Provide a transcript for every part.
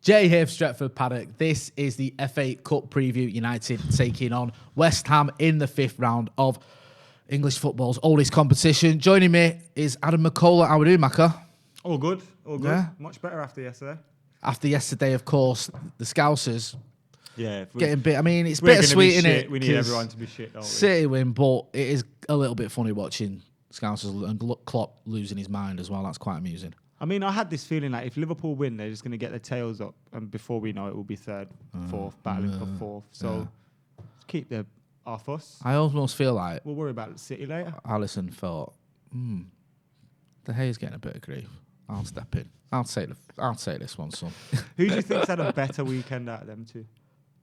Jay here for Stretford, Paddock. This is the FA Cup preview. United taking on West Ham in the 5th round of English football's oldest competition. Joining me is Adam McCullough. How are we doing, Macca? All good, all good. Yeah. Much better after yesterday. After yesterday, of course, the Scousers Yeah. getting bit. I mean, it's bittersweet, isn't it? We need everyone to be shit, don't we? City win, but it is a little bit funny watching Scousers and Klopp losing his mind as well. That's quite amusing. I mean, I had this feeling like if Liverpool win, they're just going to get their tails up, and before we know it, will be third, fourth, battling for fourth. So keep the off us. I almost feel like We'll worry about City later. Alisson thought, De Gea's getting a bit of grief. I'll step in. I'll take this one, son. Who do you think's had a better weekend out of them two?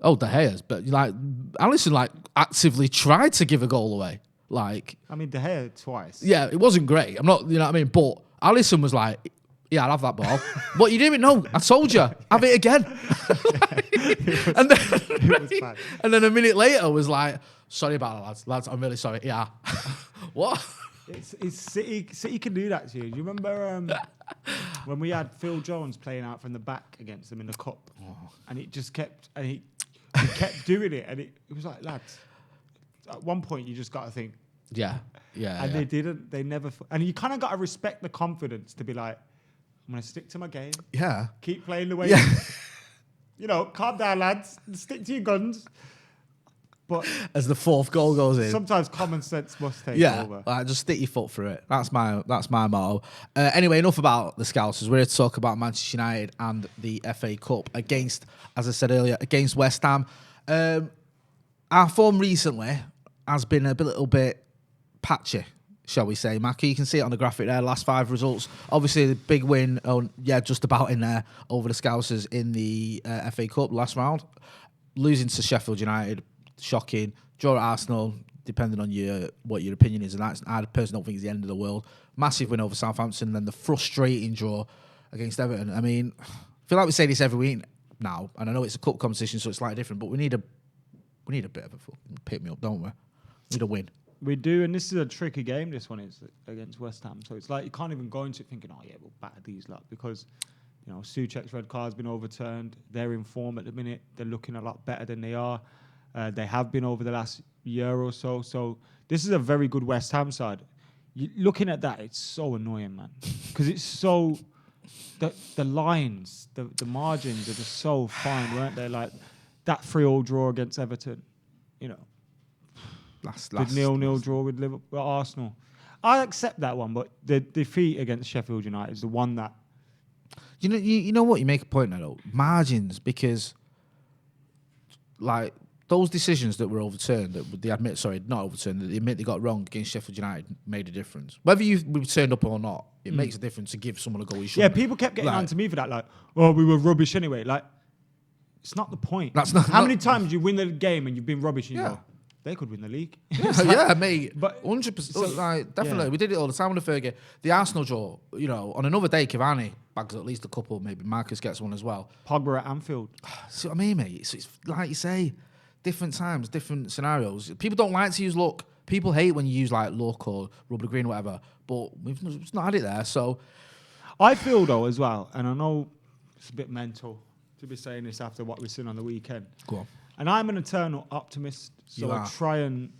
Oh, De Gea's, but Alisson actively tried to give a goal away. I mean, De Gea twice. Yeah, it wasn't great. I'm not, you know what I mean? But Alisson was like, yeah, I'll have that ball. What, you didn't know? I told you. Have it again. And then a minute later was like, sorry about that, lads. I'm really sorry. Yeah. What? It's City can do that to you. Do you remember when we had Phil Jones playing out from the back against them in the cup? And it just kept, and he kept doing it. And it was like, lads, at one point you just got to think. Yeah. And they didn't. They never. And you kind of got to respect the confidence to be like, I'm going to stick to my game. Yeah. Keep playing the way. You know, calm down, lads. Stick to your guns. But as the 4th goal goes in, sometimes common sense must take over. Just stick your foot through it. That's my motto. Anyway, enough about the Scouts. We're here to talk about Manchester United and the FA Cup against, as I said earlier, against West Ham. Our form recently has been a little bit patchy, shall we say, Mackie? You can see it on the graphic there, last 5 results. Obviously, the big win, just about in there, over the Scousers in the FA Cup last round. Losing to Sheffield United, shocking. Draw at Arsenal, depending on what your opinion is, and I personally don't think it's the end of the world. Massive win over Southampton, and then the frustrating draw against Everton. I mean, I feel like we say this every week now, and I know it's a cup competition, so it's slightly different, but we need a bit of a pick me up, don't we? We need a win. We do, and this is a tricky game. This one is against West Ham, so it's like you can't even go into it thinking, "Oh yeah, we'll batter these lot," because you know Souček's red card's been overturned. They're in form at the minute. They're looking a lot better than they are. They have been over the last year or so. So this is a very good West Ham side. Looking at that, it's so annoying, man, because it's so the lines, the margins are just so fine, weren't they? Like that 3-3 draw against Everton, you know. The 0-0 draw with Liverpool, Arsenal. I accept that one, but the defeat against Sheffield United is the one that. You know what? You make a point there, though. Margins, because like those decisions that were overturned, that they admit, not overturned, that they admit they got wrong against Sheffield United made a difference. Whether you turned up or not, it makes a difference to give someone a goal. Yeah, people kept getting on to me for that, like, oh, we were rubbish anyway. Like, it's not the point. That's not. How many times you win the game and you've been rubbish and you go, they could win the league. Yeah, mate. But 100%. Definitely. Yeah. We did it all the time with the Fergie. The Arsenal draw, on another day, Cavani bags at least a couple, maybe Marcus gets one as well. Pogba at Anfield. See what I mean, mate? It's like you say, different times, different scenarios. People don't like to use luck. People hate when you use like luck or rubber green or whatever, but we've not had it there. So I feel though as well, and I know it's a bit mental to be saying this after what we've seen on the weekend. Go on. And I'm an eternal optimist, so I try and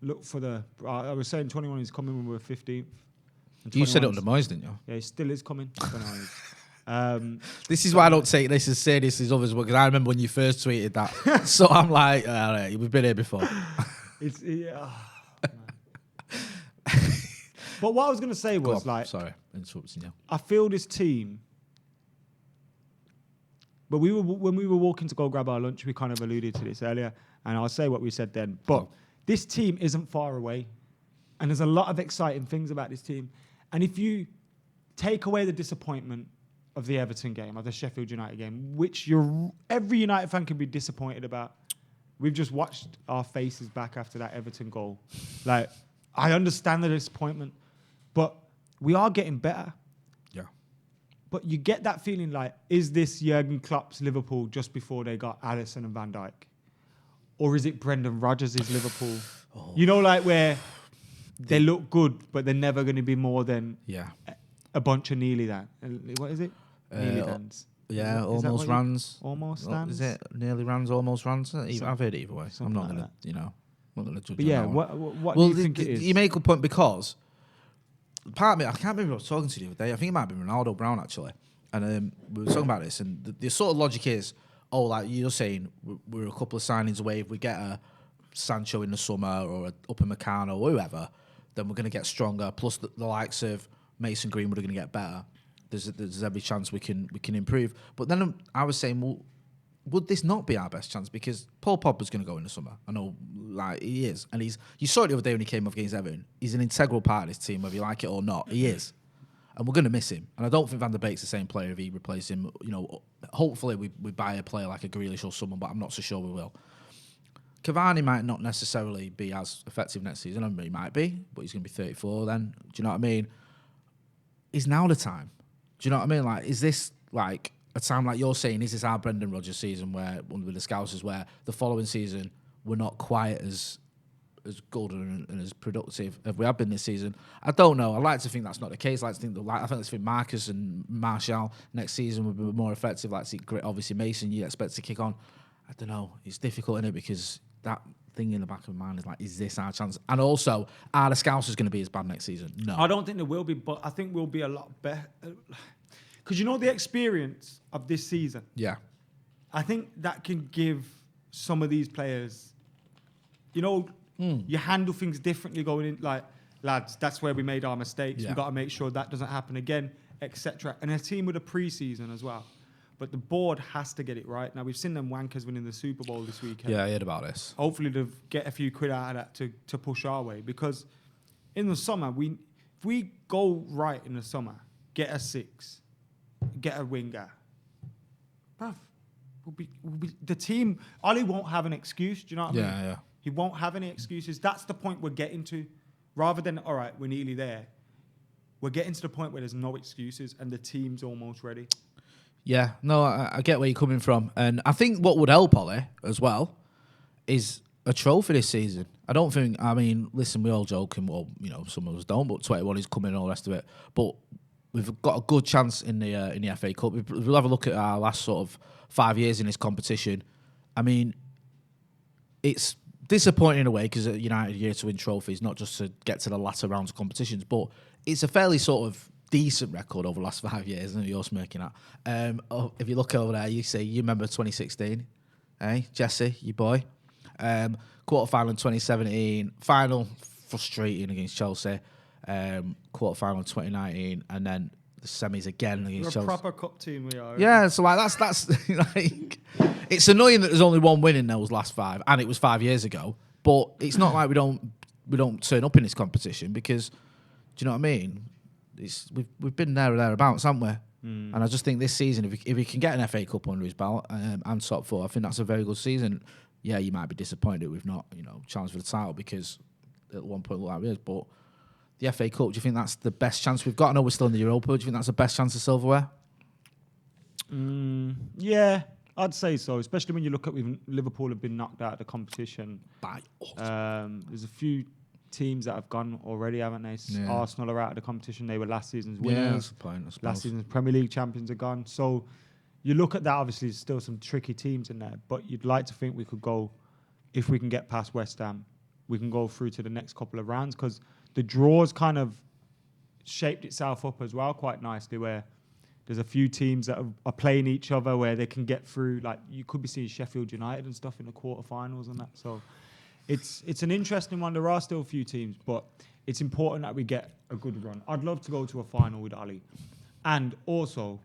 look for the. I was saying 21 is coming when we're 15th. You said it under Moyes, didn't you? Yeah, it still is coming. This is why I don't take this as serious as others, because I remember when you first tweeted that. So I'm like, all right, we've been here before. But what I was going to say was sorry, interrupting you. I feel this team. But when we were walking to go grab our lunch, we kind of alluded to this earlier, and I'll say what we said then. But this team isn't far away, and there's a lot of exciting things about this team. And if you take away the disappointment of the Everton game, of the Sheffield United game, which every United fan can be disappointed about, we've just watched our faces back after that Everton goal. Like, I understand the disappointment, but we are getting better. But you get that feeling like, is this Jurgen Klopp's Liverpool just before they got Alisson and Van Dijk? Or is it Brendan Rodgers' Liverpool? You know, like where they look good, but they're never going to be more than a bunch of nearly that. What is it? Nearly dans. Yeah, Is that almost what runs. almost Well, stands? is it nearly runs, almost runs? So- I've heard it either way. I'm something not like going to, that. I'm not going to judge But on yeah, that one. what do you think it is? You make a point because part of me, I can't remember who I was talking to the other day. I think it might have been Ronaldo Brown actually, and we were talking about this. And the sort of logic is, like you're saying, we're a couple of signings away. If we get a Sancho in the summer or a Upamecano or whoever, then we're going to get stronger. Plus the likes of Mason Greenwood are going to get better. There's every chance we can improve. But then I was saying, well, would this not be our best chance? Because Paul Pogba's going to go in the summer. I know, like, he is. And you saw it the other day when he came off against Everton. He's an integral part of this team, whether you like it or not. He is. And we're going to miss him. And I don't think Van der Beek's the same player if he replaces him. You know, hopefully we buy a player like a Grealish or someone, but I'm not so sure we will. Cavani might not necessarily be as effective next season. I mean, he might be, but he's going to be 34 then. Do you know what I mean? Is now the time? Do you know what I mean? Like, is this like a time like you're saying? Is this our Brendan Rodgers season where one with the Scousers, where the following season we're not quite as good and as productive as we have been this season? I don't know. I like to think that's not the case. I like to think that, I think Marcus and Martial next season would be more effective. Like, obviously Mason, you expect to kick on. I don't know. It's difficult, isn't it? Because that thing in the back of my mind is like, is this our chance? And also, are the Scousers going to be as bad next season? No. I don't think there will be, but I think we'll be a lot better. Because you know the experience of this season? Yeah. I think that can give some of these players, you handle things differently going in, like, lads, that's where we made our mistakes. Yeah. We've got to make sure that doesn't happen again, etc. And a team with a pre-season as well. But the board has to get it right. Now, we've seen them wankers winning the Super Bowl this weekend. Yeah, I heard about this. Hopefully they'll get a few quid out of that to push our way. Because in the summer, if we go right in the summer, get a 6, get a winger, bruv, we'll be the team. Ollie won't have an excuse. Do you know what I mean? Yeah. He won't have any excuses. That's the point we're getting to. Rather than, all right, we're nearly there. We're getting to the point where there's no excuses and the team's almost ready. Yeah, no, I get where you're coming from. And I think what would help Ollie as well is a trophy this season. Listen, we all joke and, well, some of us don't, but 21 is coming and all the rest of it. But we've got a good chance in the FA Cup. We'll have a look at our last sort of 5 years in this competition. I mean, it's disappointing in a way because United year to win trophies, not just to get to the latter rounds of competitions, but it's a fairly sort of decent record over the last 5 years, isn't it? You're smirking at. If you look over there, you remember 2016, Jesse, your boy. Quarter-final in 2017, final frustrating against Chelsea. Quarter-final in 2019, and then the semis again against We're Chelsea. a proper cup team, we are. Yeah, so like that's like, it's annoying that there's only one win in those last 5, and it was 5 years ago. But it's not like we don't turn up in this competition because, do you know what I mean? We've been there or thereabouts, haven't we? And I just think this season, if we can get an FA Cup under his belt and top 4, I think that's a very good season. Yeah, you might be disappointed we've not challenged for the title because at one point it looked like we is, but the FA Cup, do you think that's the best chance we've got? I know we're still in the Europa. Do you think that's the best chance of silverware? Yeah, I'd say so, especially when you look at Liverpool have been knocked out of the competition. By us. There's a few teams that have gone already, haven't they? Yeah. Arsenal are out of the competition. They were last season's winners. Yeah, that's the point, I suppose. Last season's Premier League champions are gone. So you look at that, obviously there's still some tricky teams in there, but you'd like to think we could go, if we can get past West Ham, we can go through to the next couple of rounds because the draws kind of shaped itself up as well quite nicely where there's a few teams that are playing each other where they can get through. Like you could be seeing Sheffield United and stuff in the quarterfinals and that. So it's an interesting one. There are still a few teams, but it's important that we get a good run. I'd love to go to a final with Ali. And also,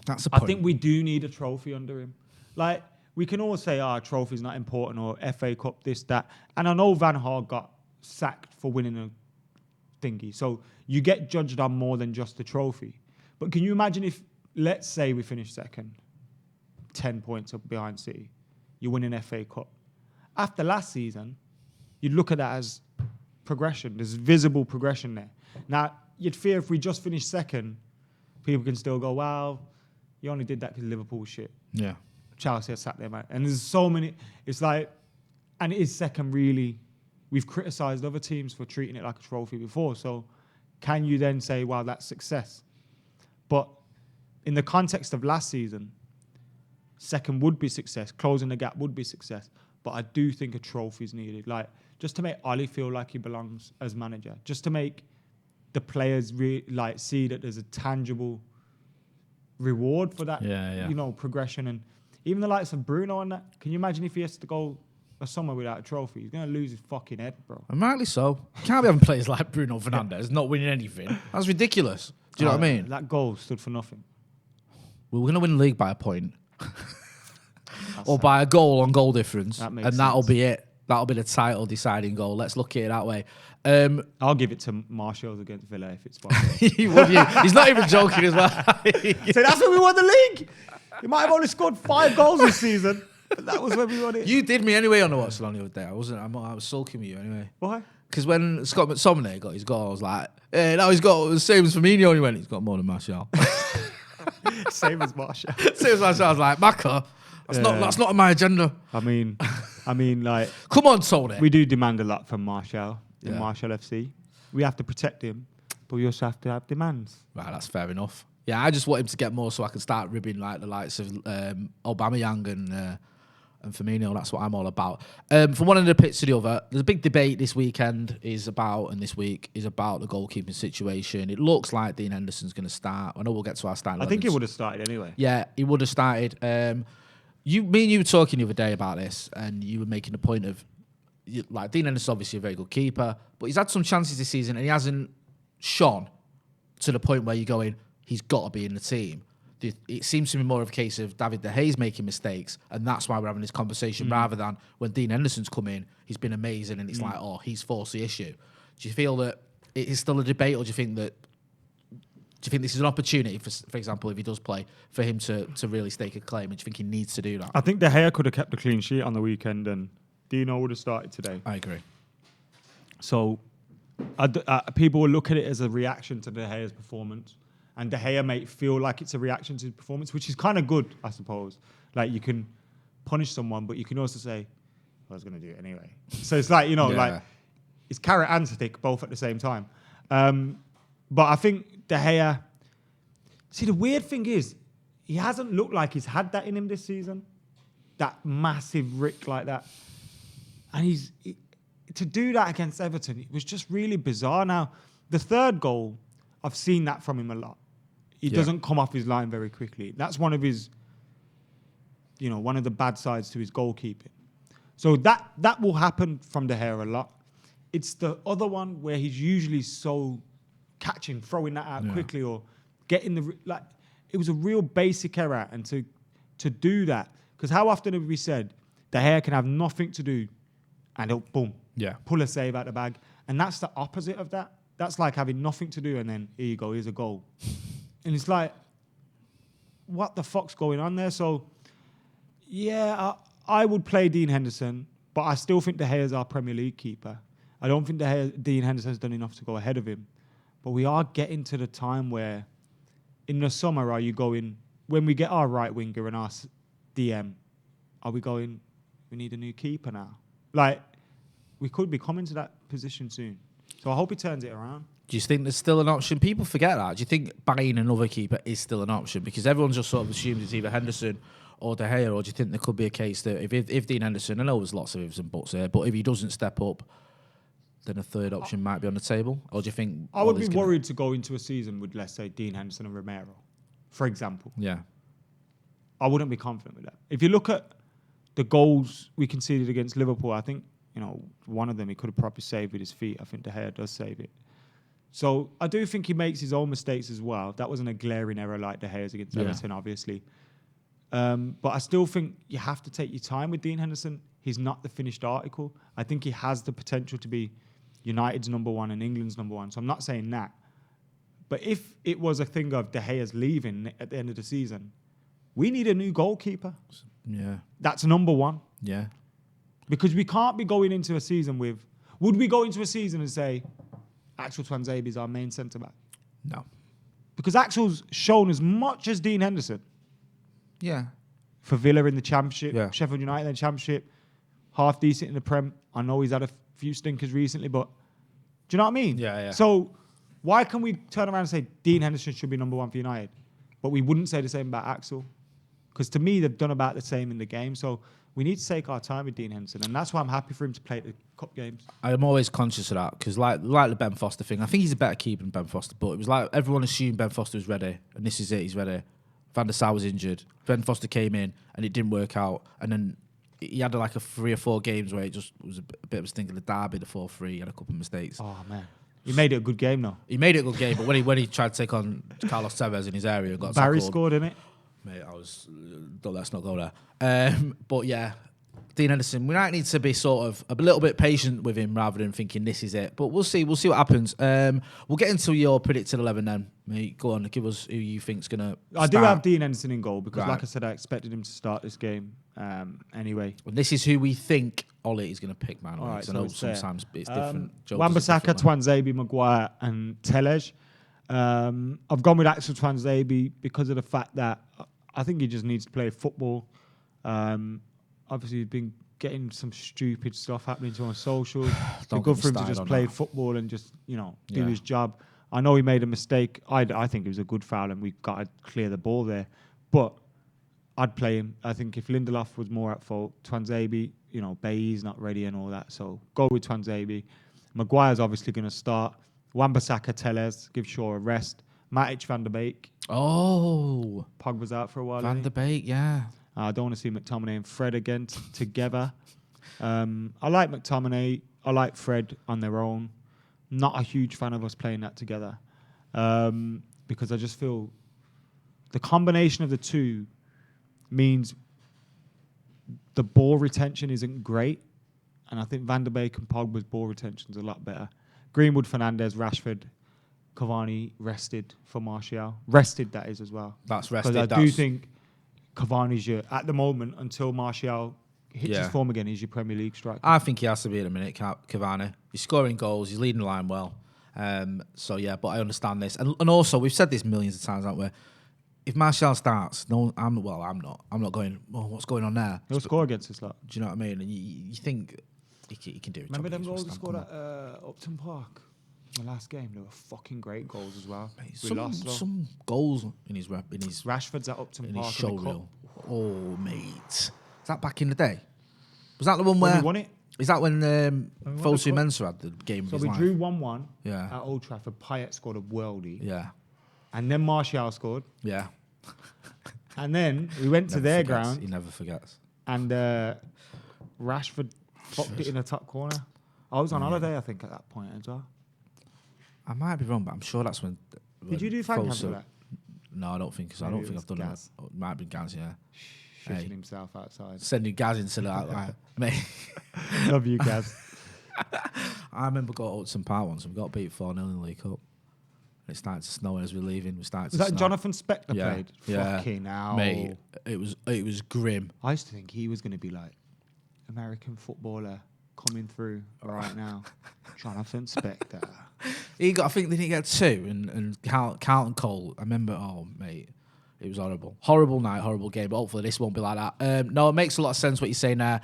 That's a I point. think we do need a trophy under him. Like, we can all say, trophy's not important, or FA Cup, this, that. And I know Van Gaal got sacked for winning a thingy. So you get judged on more than just the trophy. But can you imagine if, let's say we finish second, 10 points up behind City, you win an FA Cup. After last season, you'd look at that as progression. There's visible progression there. Now, you'd fear if we just finished second, people can still go, wow, you only did that because Liverpool was shit. Yeah. Chelsea are sat there, mate. And there's so many, it's like, and it is second really, we've criticised other teams for treating it like a trophy before. So can you then say, wow, that's success? But in the context of last season, second would be success, closing the gap would be success. But I do think a trophy is needed, like just to make Ollie feel like he belongs as manager, just to make the players see that there's a tangible reward for that, progression. And even the likes of Bruno and that, can you imagine if he has to go a summer without a trophy? He's going to lose his fucking head, bro. And rightly so. You can't be having players like Bruno Fernandes not winning anything. That's ridiculous. Do you know what I mean? That goal stood for nothing. We're going to win the league by a point. Or by a goal on goal difference. That'll be it. That'll be the title deciding goal. Let's look at it that way. I'll give it to Martial against Villa if it's fine. He's not even joking as well. So that's when we won the league. He might have only scored 5 goals this season, but that was when we won it. You did me anyway on the watch along the other day. I was sulking with you anyway. Why? Because when Scott McTominay got his goal, I was like, hey, now he's got the same as Firmino. And he went, he's got more than Martial. Same as Martial. Same as Martial. I was like, Macca, that's not on my agenda. I mean, like, come on, Tony. We do demand a lot from Martial in Martial FC. We have to protect him, but we also have to have demands. Right, that's fair enough. Yeah, I just want him to get more so I can start ribbing like the likes of Aubameyang and Firmino. That's what I'm all about. From one end of the pitch to the other, there's a big debate this weekend and this week is about the goalkeeping situation. It looks like Dean Henderson's going to start. I know we'll get to our starting. I think he would have started anyway. Yeah, he would have started. Me and you were talking the other day about this, and you were making the point of like Dean Henderson's obviously a very good keeper, but he's had some chances this season and he hasn't shone to the point where you're going, he's got to be in the team. It seems to be more of a case of David De Gea's making mistakes, and that's why we're having this conversation rather than when Dean Henderson's come in, he's been amazing, and it's like, oh, he's forced the issue. Do you feel that it is still a debate, or do you think this is an opportunity, for example, if he does play, for him to really stake a claim, and do you think he needs to do that? I think De Gea could have kept a clean sheet on the weekend, and Dino would have started today. I agree. So people will look at it as a reaction to De Gea's performance. And De Gea may feel like it's a reaction to his performance, which is kind of good, I suppose. Like, you can punish someone, but you can also say, I was going to do it anyway. So it's like, like, it's carrot and stick both at the same time. But I think De Gea... See, the weird thing is, he hasn't looked like he's had that in him this season. That massive rick like that. And to do that against Everton, it was just really bizarre. Now, the third goal, I've seen that from him a lot. He doesn't come off his line very quickly. That's one of his, one of the bad sides to his goalkeeping. So that will happen from De Gea a lot. It's the other one where he's usually so catching, throwing that out quickly or getting it was a real basic error. And to do that, because how often have we said De Gea can have nothing to do and he'll, boom, pull a save out the bag. And that's the opposite of that. That's like having nothing to do and then here you go, here's a goal. And it's like, what the fuck's going on there? So, I would play Dean Henderson, but I still think De Gea is our Premier League keeper. I don't think Dean Henderson's done enough to go ahead of him. But we are getting to the time where in the summer, are you going, when we get our right winger and our DM, are we going, we need a new keeper now? Like, we could be coming to that position soon. So I hope he turns it around. Do you think there's still an option? People forget that. Do you think buying another keeper is still an option? Because everyone just sort of assumes it's either Henderson or De Gea, or do you think there could be a case that if Dean Henderson, I know there's lots of ifs and buts there, but if he doesn't step up, then a third option might be on the table? Or do you think... I would be worried to go into a season with, let's say, Dean Henderson and Romero, for example. Yeah. I wouldn't be confident with that. If you look at the goals we conceded against Liverpool, I think, one of them he could have probably saved with his feet. I think De Gea does save it. So I do think he makes his own mistakes as well. That wasn't a glaring error like De Gea's against Everton, obviously. But I still think you have to take your time with Dean Henderson. He's not the finished article. I think he has the potential to be United's number one and England's number one. So I'm not saying that. But if it was a thing of De Gea's leaving at the end of the season, we need a new goalkeeper. Yeah. That's number one. Yeah. Because we can't be going into a season with... Would we go into a season and say, Axel Tuanzebe is our main centre-back? No. Because Axel's shown as much as Dean Henderson. Yeah. For Villa in the Championship, Sheffield United in the Championship, half decent in the Prem. I know he's had a few stinkers recently, but do you know what I mean? Yeah. So why can we turn around and say Dean Henderson should be number one for United? but we wouldn't say the same about Axel. Because to me, they've done about the same in the game. So we need to take our time with Dean Henderson. And that's why I'm happy for him to play the cup games. I'm always conscious of that because, like the Ben Foster thing, I think he's a better keeper than Ben Foster. But it was like everyone assumed Ben Foster was ready, and this is it, he's ready. Van der Sar was injured. Ben Foster came in, and it didn't work out. And then he had like a 3 or 4 games where it just was a bit of a stink of the derby, the 4-3, he had a couple of mistakes. Oh, man. He made it a good game, though. He made it a good game, but when he tried to take on Carlos Tevez in his area and got Barry tackled, scored, innit? mate, let's not go there. But yeah, Dean Henderson, we might need to be sort of a little bit patient with him rather than thinking this is it. But we'll see what happens. We'll get into your predicted 11 then, mate. Go on, give us who you think's gonna I start. do have Dean Henderson in goal because, Right. like I said, I expected him to start this game anyway. Well, this is who we think Ollie is going to pick, man. All right, I so know it's there. sometimes it's different. Wan-Bissaka, Twanzebe, Maguire and Telej. I've gone with Axel Twanzebe because of the fact that I think he just needs to play football. Obviously, he's been getting some stupid stuff happening to him on socials. It's Don't good get for him me to started just on play that. football and just, do Yeah. his job. I know he made a mistake. I think it was a good foul and we've got to clear the ball there. But I'd play him. I think if Lindelof was more at fault, Twanzebe, Bailly's not ready and all that. So go with Twanzebe. Maguire's obviously going to start. Wan-Bissaka, Tellez, give Shaw a rest. Matic, Van der Beek. Oh, Pogba's out for a while. Van isn't der Beek, yeah. I don't want to see McTominay and Fred again together. I like McTominay. I like Fred on their own. Not a huge fan of us playing that together because I just feel the combination of the two means the ball retention isn't great. And I think Van der Beek and Pogba's ball retention is a lot better. Greenwood, Fernandes, Rashford, Cavani rested for Martial. Rested, that is, as well. That's rested. Because I do think Cavani's at the moment, until Martial hits his form again, he's your Premier League striker. I think he has to be in a minute, Cavani. He's scoring goals. He's leading the line well. So, yeah, but I understand this. And also, we've said this millions of times, haven't we? If Martial starts, I'm not going, what's going on there? He'll score against us, lot. Do you know what I mean? And you think he can do it. Remember them goals he scored at Upton Park? The last game, they were fucking great goals as well. Mate, some goals in his Rashford's at Upton in Park his show in the cup. reel. Oh, mate, is that back in the day? Was that the one where we won it? Is that when Fosu cup. Mensah had the game So of his we life? drew 1-1 Yeah. at Old Trafford. Payet scored a worldie. Yeah, And then Martial scored. yeah. And then we went to Never their forgets. ground He never forgets. and Rashford fucked it in the top corner. I was on holiday, I think, at that point as well. I might be wrong, but I'm sure that's when. Did you do fan cam for Fosu- that? No, I don't think so. I Maybe don't think it I've done was it. It might have been Gaz, yeah. Shitting Hey. himself outside. Sending Gaz into that, like, mate. Love you, Gaz. I remember going to Upton Park once and we got beat 4-0 in the League Cup. It started to snow as we were leaving. We started Was to that snow. Jonathan Spector Yeah, played? yeah. Fucking hell. Mate, it was grim. I used to think he was going to be like American footballer coming through right now. Jonathan Spector. I think they didn't get 2 and Carlton Cole. I remember, oh mate, it was horrible. Horrible night, horrible game, but hopefully this won't be like that. No, it makes a lot of sense what you're saying there.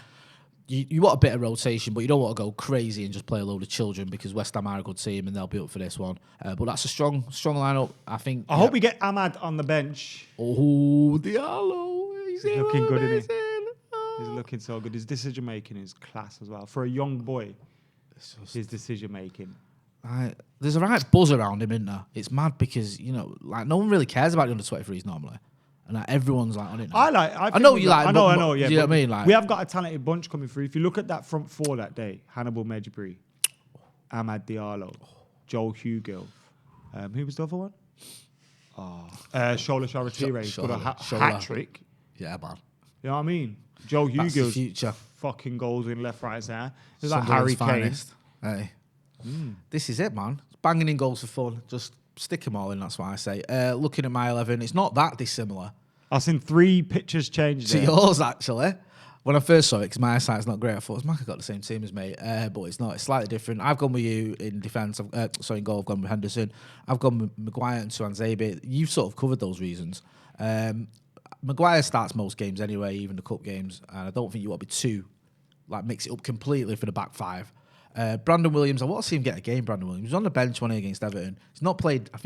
You want a bit of rotation, but you don't want to go crazy and just play a load of children because West Ham are a good team and they'll be up for this one. But that's a strong lineup, I think. I hope we get Ahmad on the bench. Oh, Diallo. He's looking good, isn't he? amazing. He's looking so good. His decision making is class as well. For a young boy, his decision making. There's a right buzz around him, isn't there? It's mad because, like, no one really cares about the under 23s normally. And like, everyone's like on it now. I know you like I him, know, but- I know, yeah. do you know but what I mean? Like, we have got a talented bunch coming through. If you look at that front four that day, Hannibal Mejbri, Ahmad Diallo, Joel Hugill. Who was the other one? Shola Sharatire. He's got a Shola. hat trick. yeah, man. You know what I mean? Joe That's the Hugill's future. fucking goals in left, right, centre. It's like Sunderland's Harry Kane. finest. Hey. This is it, man. Banging in goals for fun. Just stick them all in, that's what I say. Looking at my 11, it's not that dissimilar I've seen 3 pictures change to there. yours, actually. When I first saw it, because my eyesight's not great, I thought, Maka got the same team as me, but it's not. It's slightly different. I've gone with you in defence. In goal, I've gone with Henderson. I've gone with Maguire and Twanzebe. You've sort of covered those reasons. Maguire starts most games anyway, even the cup games, and I don't think you want to be too, mix it up completely for the back 5. Brandon Williams, I want to see him get a game, Brandon Williams. He was on the bench one against Everton. He's not played, I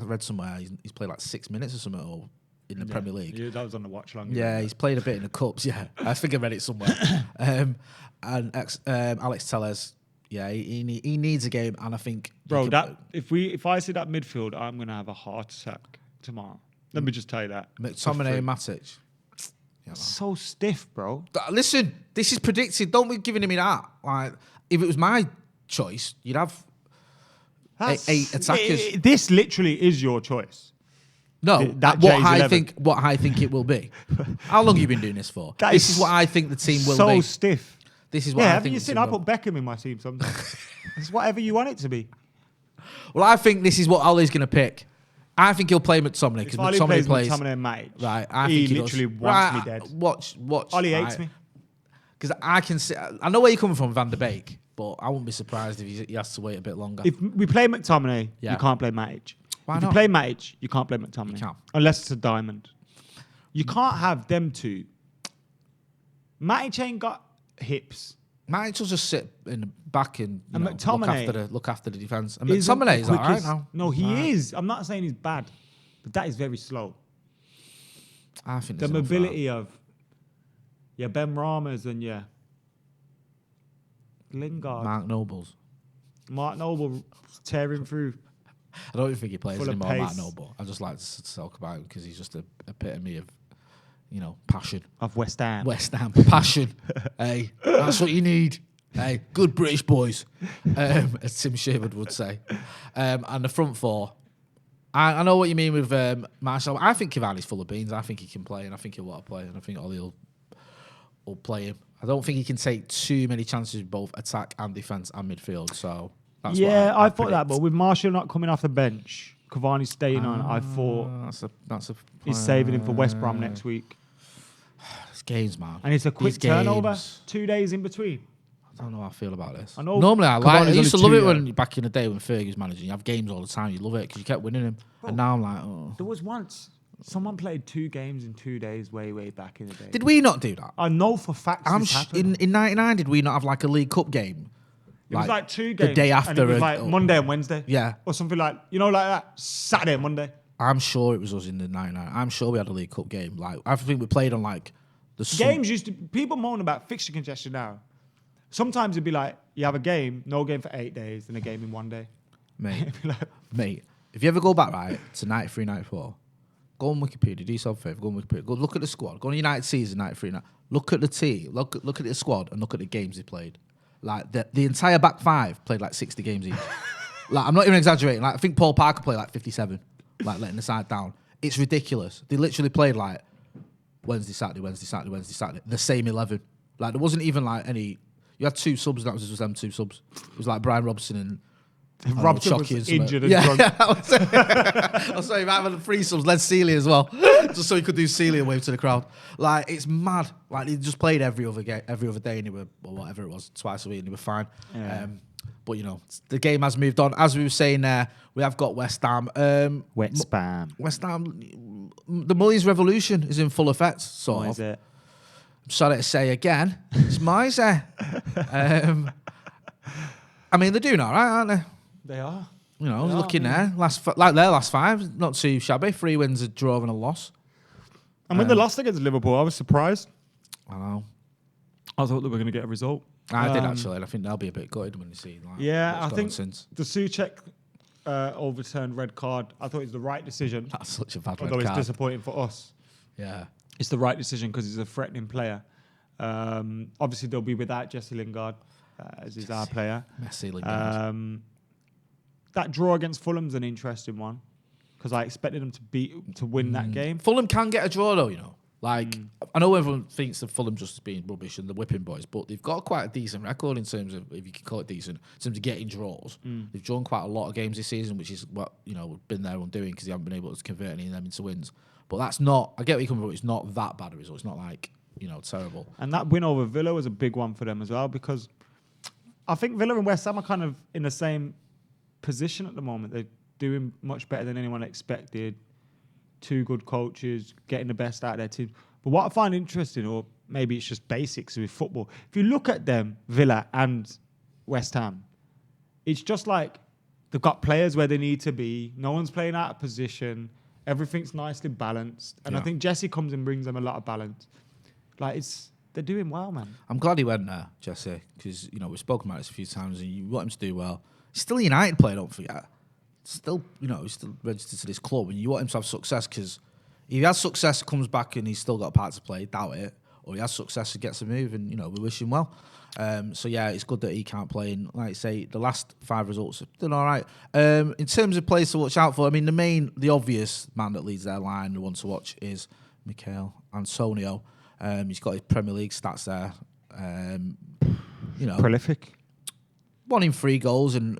read somewhere, he's played like 6 minutes or something, or in the Premier League. Yeah, that was on the watch long. Yeah, he's played a bit in the cups. Yeah, I think I read it somewhere. And Alex Telles, yeah, he needs a game, and I think bro, if I see that midfield, I'm gonna have a heart attack tomorrow. Let me just tell you that. McTominay and Matic. Yeah, so stiff, bro. Listen, this is predicted. Don't be giving me that. Like, if it was my choice, you'd have eight attackers. This literally is your choice. No, what I think it will be. How long have you been doing this for? This is what I think the team will be. So stiff. This is what I think. Haven't you seen? I put Beckham in my team sometimes. It's whatever you want it to be. Well, I think this is what Ollie's going to pick. I think he'll play McTominay because McTominay plays. McTominay and Matic. Right, he literally wants me dead. Watch. Ollie hates me because I can see. I know where you're coming from, Van der Beek, but I wouldn't be surprised if he has to wait a bit longer. If we play McTominay, you can't play Matic. Why if not? you play Matic, you can't play McTominay. You can't. Unless it's a diamond. You can't have them two. Matic ain't got hips. Matic will just sit in the back and look after the defence. And Isn't McTominay is all right now. No, he is. I'm not saying he's bad, but that is very slow. I think the mobility of Ben Ramos and Lingard. Mark Noble tearing through. I don't even think he plays anymore, Mark Noble. I just like to talk about him because he's just an epitome of, passion. Of West Ham. Passion. Hey, that's what you need. Hey, good British boys, as Tim Sherwood would say. And the front four, I know what you mean with Marshall. I think Cavani's full of beans. I think he can play, and I think he'll want to play, and I think Ollie will play him. I don't think he can take too many chances with both attack and defence and midfield, so... That's I thought that, but with Marshall not coming off the bench, Cavani staying on, I thought he's saving him for West Brom next week. It's games, man. And it's a quick turnover, 2 days in between. I don't know how I feel about this. Normally, I used to love it when back in the day when Fergie was managing. You have games all the time. You love it because you kept winning them. Bro, and now I'm like, oh. There was once someone played 2 games in 2 days way back in the day. Did we not do that? I know for facts this happened. In 99, did we not have like a League Cup game? It was like 2 games. The day after. And it was like Monday and Wednesday. Yeah. Or something like that. Saturday and Monday. I'm sure it was us in the 99. I'm sure we had a League Cup game. Like, I think we played on like the games used to... People moan about fixture congestion now. Sometimes it'd be like, you have a game, no game for 8 days, then a game in 1 day. Mate, if you ever go back, right, to 93, 94, go on Wikipedia, do yourself a favour, go on Wikipedia, go look at the squad, go on United season 93, look at the team, look at the squad and look at the games they played. Like, the entire back five played like 60 games each. Like, I'm not even exaggerating. Like, I think Paul Parker played like 57, like letting the side down. It's ridiculous. They literally played like Wednesday, Saturday, the same 11. Like, there wasn't even like any... You had 2 subs, and that was just them 2 subs. It was like Brian Robson and... Robson was injured and drunk. I was saying, might have 3 subs, led Celia as well, just so he could do Celia and wave to the crowd. Like, it's mad. Like, he just played every other day, and they were, or whatever it was, twice a week, and they were fine. Yeah. But, the game has moved on. As we were saying there, we have got West Ham. West Ham, the Mullies revolution is in full effect, sort of. Is it? I'm sorry to say again, it's Moise. I mean, they're doing all right, aren't they? They are. Looking there. Their last 5, not too shabby. 3 wins, a draw and a loss. And when they lost against Liverpool, I was surprised. I know. I thought they were going to get a result. I did, actually. And I think they'll be a bit gutted when they see I think the Souček overturned red card, I thought it was the right decision. That's such a bad red card. Although it's disappointing for us. Yeah. It's the right decision because he's a threatening player. Obviously, they'll be without Jesse Lingard, as is our player. Messi Lingard. That draw against Fulham's an interesting one because I expected them to win that game. Fulham can get a draw though, Like, I know everyone thinks of Fulham just being rubbish and the whipping boys, but they've got quite a decent record in terms of, if you can call it decent, in terms of getting draws. They've drawn quite a lot of games this season, which is what, been their own doing because they haven't been able to convert any of them into wins. But that's not, I get what you're coming from, it's not that bad a result. It's not like, terrible. And that win over Villa was a big one for them as well because I think Villa and West Ham are kind of in the same position at the moment. They're doing much better than anyone expected. 2 good coaches, getting the best out of their team. But what I find interesting, or maybe it's just basics with football, if you look at them, Villa and West Ham, it's just like they've got players where they need to be. No one's playing out of position. Everything's nicely balanced. And I Yeah. think Jesse comes and brings them a lot of balance. Like, they're doing well, man. I'm glad he went there, Jesse, because, you know, we've spoken about this a few times and you want him to do well. He's still a United player, don't forget. Still, you know, he's still registered to this club and you want him to have success because if he has success, comes back and he's still got a part to play, doubt it. Or he has success and gets a move and, you know, we wish him well. So, yeah, it's good that he can't play. And like I say, the last 5 results have done all right. In terms of players to watch out for, I mean, the obvious man that leads their line, the one to watch is Mikel Antonio. He's got his Premier League stats there. You know, Prolific. 1 in 3 goals and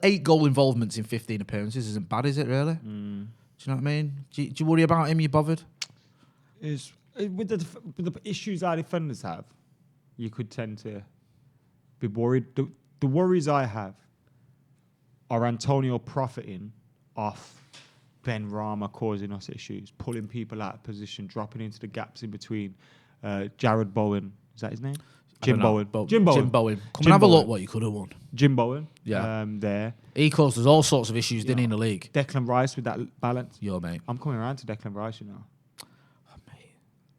8 goal involvements in 15 appearances isn't bad, is it, really? Do you know what I mean? Do you worry about him? You bothered? With the issues our defenders have, you could tend to be worried. The worries I have are Antonio profiting off Ben Rama causing us issues, pulling people out of position, dropping into the gaps in between. Jared Bowen, is that his name? Jim Bowen. Jim Bowen. Come and have a look what you could have won. Jim Bowen. Yeah. There. He caused us all sorts of issues, didn't he, in the league? Declan Rice with that balance. Yo, mate. I'm coming around to Declan Rice, you know.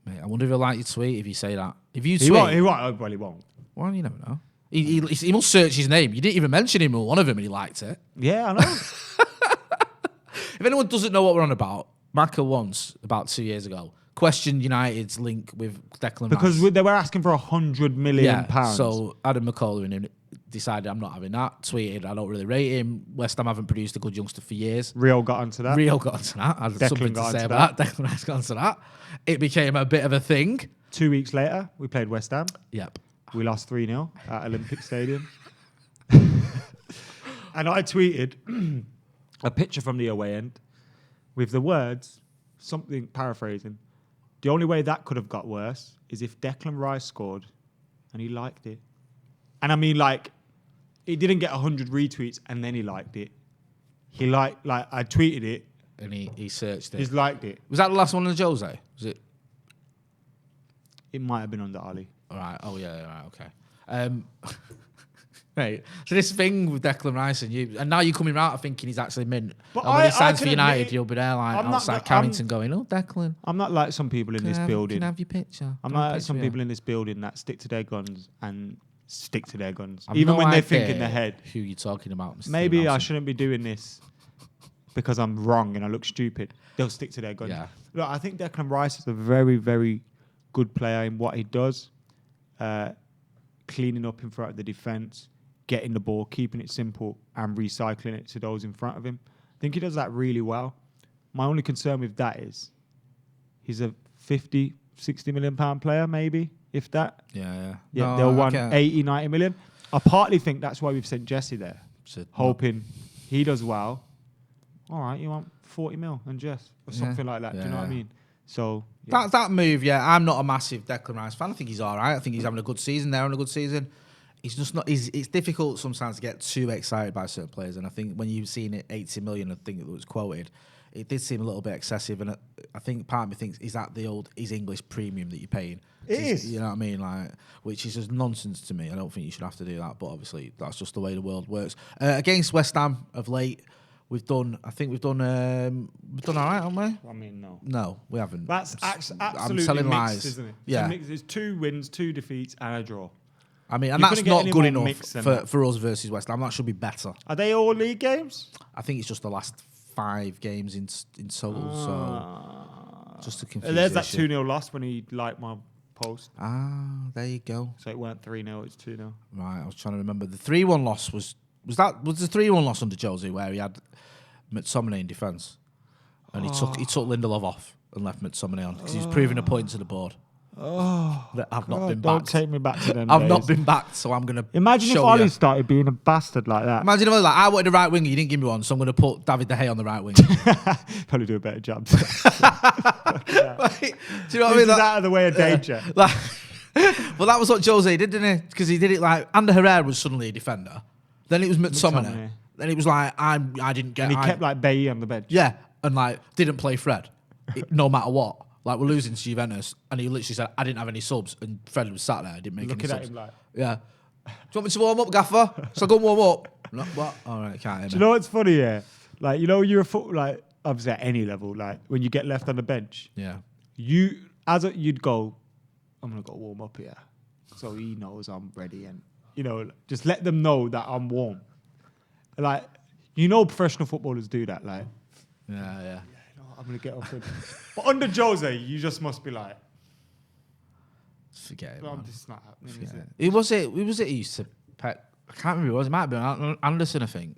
Mate, I wonder if he'll like your tweet if you say that. If you tweet... He won't. Oh, well, he won't. Well, you never know. He must search his name. You didn't even mention him or one of them and he liked it. Yeah, I know. If anyone doesn't know what we're on about, Maka once, about 2 years ago, questioned United's link with Declan Because Rice. they were asking for £100 million. So Adam McCullough and him decided I'm not having that. Tweeted, I don't really rate him. West Ham haven't produced a good youngster for years. Rio got onto that. Rio got onto that. I had Declan something to got say onto about that. Declan Rice got onto that. It became a bit of a thing. 2 weeks later, we played West Ham. Yep. We lost 3-0 at Olympic Stadium. And I tweeted a picture from the away end with the words, something paraphrasing, the only way that could have got worse is if Declan Rice scored and he liked it. And I mean, like, he didn't get 100 retweets and then he liked it. He like I tweeted it. And he searched it. He's liked it. Was that the last one on Jose? Was it? It might have been under Ali. All right. Oh, yeah. Right. Okay. Right. So this thing with Declan Rice and now you're coming out thinking he's actually mint. But And when he signs for can United, admit, you'll be there like I'm not- outside Carrington going, oh, Declan. I'm not like some people in this building. Can I have your picture? I'm Can I not have a like some picture of people in this building that stick to their guns and stick to their guns. I've Even no when they idea think in their head, who you're talking about. Mr. maybe I Nelson. shouldn't be doing this because I'm wrong and I look stupid. They'll stick to their guns. Yeah. Look, I think Declan Rice is a very, very good player in what he does. Cleaning up in front of the defence, getting the ball, keeping it simple and recycling it to those in front of him. I think he does that really well. My only concern with that is he's a 50, 60 million pound player, maybe, if that. Yeah. Yeah, No, they'll I want can't. 80, 90 million. I partly think that's why we've sent Jesse there, So, hoping he does well. All right, you want 40 mil and Jess or something like that. Do you know what I mean? So yeah. That move, yeah. I'm not a massive Declan Rice fan. I think he's all right. I think he's having a good season. They're having a good season. He's just not. It's difficult sometimes to get too excited by certain players. And I think when you've seen it 80 million, I think it was quoted, it did seem a little bit excessive. And I think part of me thinks, is that the old is English premium that you're paying? It is. You know what I mean? Like, which is just nonsense to me. I don't think you should have to do that. But obviously, that's just the way the world works. Against West Ham of late, we've done all right, haven't we? I mean, no. No, we haven't. That's absolutely I'm telling mixed, lies. isn't it? Yeah. There's 2 wins, 2 defeats, and a draw. I mean, and You that's couldn't get not any good more enough mixed than that. for us versus West Ham. That should be better. Are they all league games? I think it's just the last 5 games in total. So just to confuse. There's the that issue. 2-0 loss when he liked my post. There you go. So it weren't 3-0, it's 2-0. Right, I was trying to remember. The 3-1 loss was the 3-1 loss under Jose where he had McTominay in defence, and he took Lindelof off and left McTominay on because he was proving a point to the board. That I've not been Don't back. take me back to them I've days. not been backed, so I'm gonna Imagine if show Ollie you. started being a bastard like that. Imagine if I was like, I wanted a right winger, you didn't give me one, so I'm going to put David De Gea on the right wing. Probably do a better job. Do you know what I mean? This is out of the way of danger. Like, well, that was what Jose did, didn't he? Because he did it like Ander Herrera was suddenly a defender. Then it was McTominay. McTominay. Then it was like I didn't get. And he kept like Bailly on the bench. Yeah, and like didn't play Fred, no matter what. Like we're losing to Juventus, and he literally said, "I didn't have any subs," and Fred was sat there, didn't make Looking any at subs. him like. Yeah. Do you want me to warm up, Gaffer? So I go and warm up. No, what? All right, can't hear me. Do you know what's funny? Yeah, like you know you're a foot like obviously at any level, like when you get left on the bench, Yeah. you'd go, I'm gonna go warm up here, so he knows I'm ready, and just let them know that I'm warm. Like professional footballers do that. Like, Yeah. I'm gonna get off it. But under Jose, you just must be like, Forget it, man. this is not happening, is Yeah. it? Who was it he used to pet? I can't remember who it was. It might have been Anderson, I think.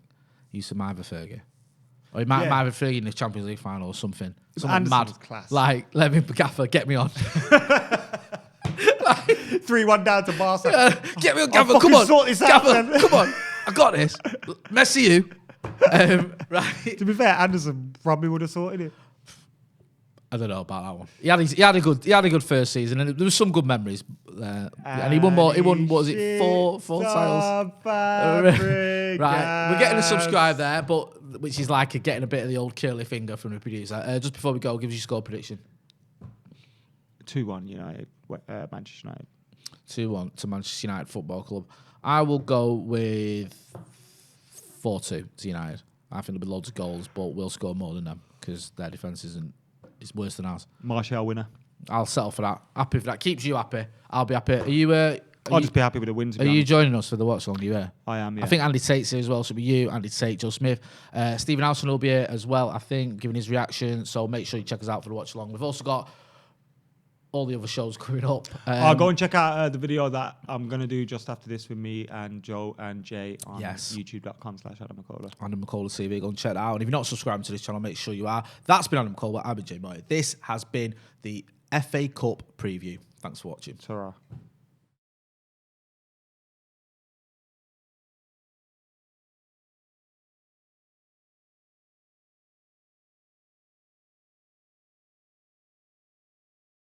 He used to mither Fergie. Or he might have Fergie in the Champions League final or something. Something Anderson mad. was class. Like, let me, Gaffer, get me on. 3-1 down to Barca. Get me on, I'll Gaffer, come fucking on. sort this out, Gaffer, man. come on. I got this. Messi you. Right. To be fair, Anderson probably would have sorted it. I don't know about that one. He had a good first season, and there was some good memories. And he won more. He won, what was it, four titles? Right, we're getting a subscribe there, but which is like getting a bit of the old curly finger from the producer. Just before we go, give us your score prediction. 2-1 United, Manchester United. 2-1 to Manchester United Football Club. I will go with 4-2 to United. I think there'll be loads of goals, but we'll score more than them because their defence is worse than ours. Martial winner. I'll settle for that. Happy for that. Keeps you happy. I'll be happy. Are you? I'll just be happy with the wins. Are you joining us for the watch along? You here? I am. Yeah. I think Andy Tate's here as well. So it'll be you, Andy Tate, Joe Smith, Stephen Alson will be here as well. I think giving his reaction. So make sure you check us out for the watch along. We've also got all the other shows coming up. I'll go and check out the video that I'm going to do just after this with me and Joe and Jay on youtube.com/Adam McCullough. Adam McCullough TV. Go and check that out. And if you're not subscribed to this channel, make sure you are. That's been Adam McCullough. I've been Jay Moy. This has been the FA Cup preview. Thanks for watching. Ta-ra.